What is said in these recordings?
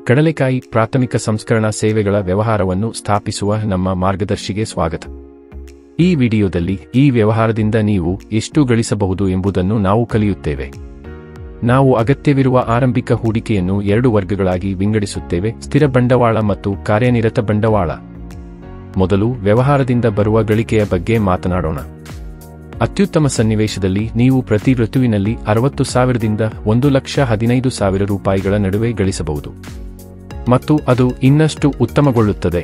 ಕಡಲೆಕಾಯಿ ಪ್ರಾಥಮಿಕ ಸಂಸ್ಕರಣಾ ಸೇವೆಗಳ ವ್ಯವಹಾರವನ್ನು ಸ್ಥಾಪಿಸುವ ನಮ್ಮ ಮಾರ್ಗದರ್ಶಿಗೆ ಸ್ವಾಗತ. ಈ ವಿಡಿಯೋದಲ್ಲಿ ಈ ವ್ಯವಹಾರದಿಂದ ನೀವು ಎಷ್ಟು ಗಳಿಸಬಹುದು ಎಂಬುದನ್ನು ನಾವು ಕಲಿಯುತ್ತೇವೆ. ನಾವು ಅಗತ್ಯವಿರುವ ಆರಂಭಿಕ ಹೂಡಿಕೆಯನ್ನು 2 ವರ್ಗಗಳಾಗಿ ವಿಂಗಡಿಸುತ್ತೇವೆ: ಸ್ಥಿರ ಬಂಡವಾಳ ಮತ್ತು ಕಾರ್ಯನಿರತ ಬಂಡವಾಳ. ಮೊದಲು ವ್ಯವಹಾರದಿಂದ ಬರುವ ಗಳಿಕೆಯ ಬಗ್ಗೆ ಮಾತನಾಡೋಣ. ಅತ್ಯುತ್ತಮ ಸನ್ನಿವೇಶದಲ್ಲಿ ನೀವು ಪ್ರತಿ ಋತುವಿನಲ್ಲಿ 60,000 ದಿಂದ 1,15,000 ರೂಪಾಯಿಗಳ ನಡುವೆ ಗಳಿಸಬಹುದು ಮತ್ತು ಅದು ಇನ್ನಷ್ಟು ಉತ್ತಮಗೊಳ್ಳುತ್ತದೆ.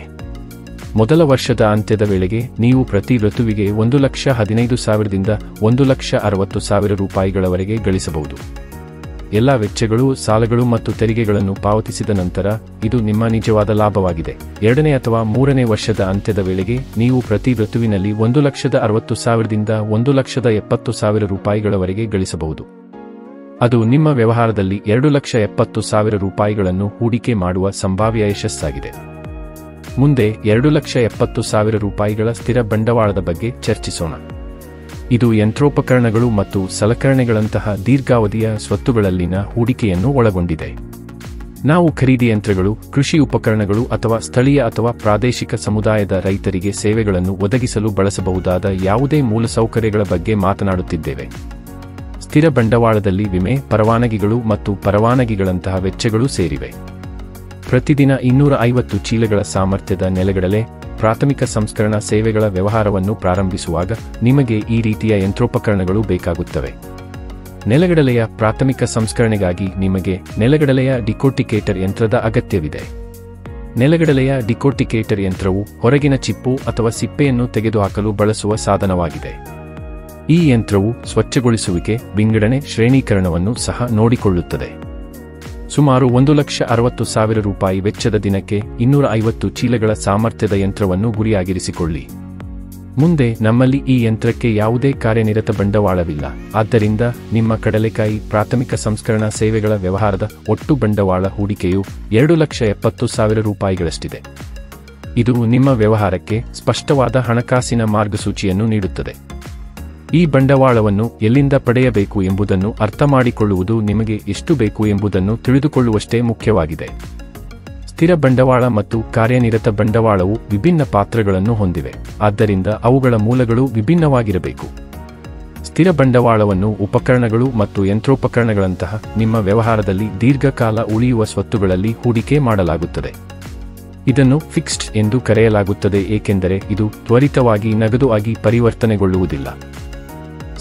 ಮೊದಲ ವರ್ಷದ ಅಂತ್ಯದ ವೇಳೆಗೆ ನೀವು ಪ್ರತಿ ಋತುವಿಗೆ 1,15,000 ದಿಂದ 1,60,000 ರೂಪಾಯಿಗಳವರೆಗೆ ಗಳಿಸಬಹುದು. ಎಲ್ಲ ವೆಚ್ಚಗಳು, ಸಾಲಗಳು ಮತ್ತು ತೆರಿಗೆಗಳನ್ನು ಪಾವತಿಸಿದ ನಂತರ ಇದು ನಿಮ್ಮ ನಿಜವಾದ ಲಾಭವಾಗಿದೆ. 2ನೇ ಅಥವಾ 3ನೇ ವರ್ಷದ ಅಂತ್ಯದ ವೇಳೆಗೆ ನೀವು ಪ್ರತಿ ಋತುವಿನಲ್ಲಿ 1,60,000 ದಿಂದ 1,70,000 ರೂಪಾಯಿಗಳವರೆಗೆ ಗಳಿಸಬಹುದು. ಅದು ನಿಮ್ಮ ವ್ಯವಹಾರದಲ್ಲಿ 2,70,000 ರೂಪಾಯಿಗಳನ್ನು ಹೂಡಿಕೆ ಮಾಡುವ ಸಂಭಾವ್ಯ ಯಶಸ್ಸಾಗಿದೆ. ಮುಂದೆ 2,70,000 ರೂಪಾಯಿಗಳ ಸ್ಥಿರ ಬಂಡವಾಳದ ಬಗ್ಗೆ ಚರ್ಚಿಸೋಣ. ಇದು ಯಂತ್ರೋಪಕರಣಗಳು ಮತ್ತು ಸಲಕರಣೆಗಳಂತಹ ದೀರ್ಘಾವಧಿಯ ಸ್ವತ್ತುಗಳಲ್ಲಿನ ಹೂಡಿಕೆಯನ್ನು ಒಳಗೊಂಡಿದೆ. ನಾವು ಖರೀದಿ ಯಂತ್ರಗಳು, ಕೃಷಿ ಉಪಕರಣಗಳು ಅಥವಾ ಸ್ಥಳೀಯ ಅಥವಾ ಪ್ರಾದೇಶಿಕ ಸಮುದಾಯದ ರೈತರಿಗೆ ಸೇವೆಗಳನ್ನು ಒದಗಿಸಲು ಬಳಸಬಹುದಾದ ಯಾವುದೇ ಮೂಲಸೌಕರ್ಯಗಳ ಬಗ್ಗೆ ಮಾತನಾಡುತ್ತಿದ್ದೇವೆ. ಸ್ಥಿರ ಬಂಡವಾಳದಲ್ಲಿ ವಿಮೆ, ಪರವಾನಗಿಗಳು ಮತ್ತು ಪರವಾನಗಿಗಳಂತಹ ವೆಚ್ಚಗಳು ಸೇರಿವೆ. ಪ್ರತಿದಿನ 250 ಚೀಲಗಳ ಸಾಮರ್ಥ್ಯದ ನೆಲಗಡಲೆ ಪ್ರಾಥಮಿಕ ಸಂಸ್ಕರಣಾ ಸೇವೆಗಳ ವ್ಯವಹಾರವನ್ನು ಪ್ರಾರಂಭಿಸುವಾಗ ನಿಮಗೆ ಈ ರೀತಿಯ ಯಂತ್ರೋಪಕರಣಗಳು ಬೇಕಾಗುತ್ತವೆ. ನೆಲಗಡಲೆಯ ಪ್ರಾಥಮಿಕ ಸಂಸ್ಕರಣೆಗಾಗಿ ನಿಮಗೆ ನೆಲಗಡಲೆಯ ಡಿಕೋರ್ಟಿಕೇಟರ್ ಯಂತ್ರದ ಅಗತ್ಯವಿದೆ. ನೆಲಗಡಲೆಯ ಡಿಕೋರ್ಟಿಕೇಟರ್ ಯಂತ್ರವು ಹೊರಗಿನ ಚಿಪ್ಪು ಅಥವಾ ಸಿಪ್ಪೆಯನ್ನು ತೆಗೆದುಹಾಕಲು ಬಳಸುವ ಸಾಧನವಾಗಿದೆ. ಈ ಯಂತ್ರವು ಸ್ವಚ್ಛಗೊಳಿಸುವಿಕೆ, ವಿಂಗಡಣೆ, ಶ್ರೇಣೀಕರಣವನ್ನು ಸಹ ನೋಡಿಕೊಳ್ಳುತ್ತದೆ. ಸುಮಾರು 1,60,000 ರೂಪಾಯಿ ವೆಚ್ಚದ ದಿನಕ್ಕೆ 250 ಚೀಲಗಳ ಸಾಮರ್ಥ್ಯದ ಯಂತ್ರವನ್ನು ಗುರಿಯಾಗಿರಿಸಿಕೊಳ್ಳಿ. ಮುಂದೆ ನಮ್ಮಲ್ಲಿ ಈ ಯಂತ್ರಕ್ಕೆ ಯಾವುದೇ ಕಾರ್ಯನಿರತ ಬಂಡವಾಳವಿಲ್ಲ. ಆದ್ದರಿಂದ ನಿಮ್ಮ ಕಡಲೆಕಾಯಿ ಪ್ರಾಥಮಿಕ ಸಂಸ್ಕರಣಾ ಸೇವೆಗಳ ವ್ಯವಹಾರದ ಒಟ್ಟು ಬಂಡವಾಳ ಹೂಡಿಕೆಯು 2,70,000 ರೂಪಾಯಿಗಳಷ್ಟಿದೆ. ಇದು ನಿಮ್ಮ ವ್ಯವಹಾರಕ್ಕೆ ಸ್ಪಷ್ಟವಾದ ಹಣಕಾಸಿನ ಮಾರ್ಗಸೂಚಿಯನ್ನು ನೀಡುತ್ತದೆ. ಈ ಬಂಡವಾಳವನ್ನು ಎಲ್ಲಿಂದ ಪಡೆಯಬೇಕು ಎಂಬುದನ್ನು ಅರ್ಥಮಾಡಿಕೊಳ್ಳುವುದು ನಿಮಗೆ ಎಷ್ಟು ಬೇಕು ಎಂಬುದನ್ನು ತಿಳಿದುಕೊಳ್ಳುವಷ್ಟೇ ಮುಖ್ಯವಾಗಿದೆ. ಸ್ಥಿರ ಬಂಡವಾಳ ಮತ್ತು ಕಾರ್ಯನಿರತ ಬಂಡವಾಳವು ವಿಭಿನ್ನ ಪಾತ್ರಗಳನ್ನು ಹೊಂದಿವೆ, ಆದ್ದರಿಂದ ಅವುಗಳ ಮೂಲಗಳು ವಿಭಿನ್ನವಾಗಿರಬೇಕು. ಸ್ಥಿರ ಬಂಡವಾಳವನ್ನು ಉಪಕರಣಗಳು ಮತ್ತು ಯಂತ್ರೋಪಕರಣಗಳಂತಹ ನಿಮ್ಮ ವ್ಯವಹಾರದಲ್ಲಿ ದೀರ್ಘಕಾಲ ಉಳಿಯುವ ಸ್ವತ್ತುಗಳಲ್ಲಿ ಹೂಡಿಕೆ ಮಾಡಲಾಗುತ್ತದೆ. ಇದನ್ನು ಫಿಕ್ಸ್ಡ್ ಎಂದು ಕರೆಯಲಾಗುತ್ತದೆ ಏಕೆಂದರೆ ಇದು ತ್ವರಿತವಾಗಿ ನಗದು ಆಗಿ ಪರಿವರ್ತನೆಗೊಳ್ಳುವುದಿಲ್ಲ.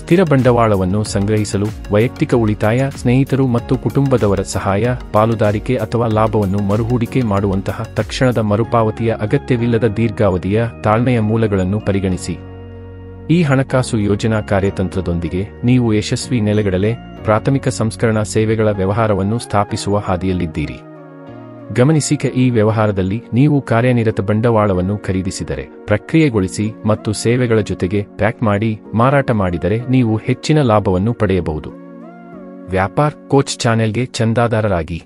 ಸ್ಥಿರ ಬಂಡವಾಳವನ್ನು ಸಂಗ್ರಹಿಸಲು ವೈಯಕ್ತಿಕ ಉಳಿತಾಯ, ಸ್ನೇಹಿತರು ಮತ್ತು ಕುಟುಂಬದವರ ಸಹಾಯ, ಪಾಲುದಾರಿಕೆ ಅಥವಾ ಲಾಭವನ್ನು ಮರುಹೂಡಿಕೆ ಮಾಡುವಂತಹ ತಕ್ಷಣದ ಮರುಪಾವತಿಯ ಅಗತ್ಯವಿಲ್ಲದ ದೀರ್ಘಾವಧಿಯ ತಾಳ್ಮೆಯ ಮೂಲಗಳನ್ನು ಪರಿಗಣಿಸಿ. ಈ ಹಣಕಾಸು ಯೋಜನಾ ಕಾರ್ಯತಂತ್ರದೊಂದಿಗೆ ನೀವು ಯಶಸ್ವಿ ನೆಲಗಡಲೆ ಪ್ರಾಥಮಿಕ ಸಂಸ್ಕರಣಾ ಸೇವೆಗಳ ವ್ಯವಹಾರವನ್ನು ಸ್ಥಾಪಿಸುವ ಹಾದಿಯಲ್ಲಿದ್ದೀರಿ. ಗಮನಿಸಿ, ಈ ವ್ಯವಹಾರದಲ್ಲಿ ನೀವು ಕಾರ್ಯನಿರತ ಬಂಡವಾಳವನ್ನು ಖರೀದಿಸಿದರೆ, ಪ್ರಕ್ರಿಯೆಗೊಳಿಸಿ ಮತ್ತು ಸೇವೆಗಳ ಜೊತೆಗೆ ಪ್ಯಾಕ್ ಮಾಡಿ ಮಾರಾಟ ಮಾಡಿದರೆ ನೀವು ಹೆಚ್ಚಿನ ಲಾಭವನ್ನು ಪಡೆಯಬಹುದು. ವ್ಯಾಪಾರ್ ಕೋಚ್ ಚಾನೆಲ್ಗೆ ಚಂದಾದಾರರಾಗಿ.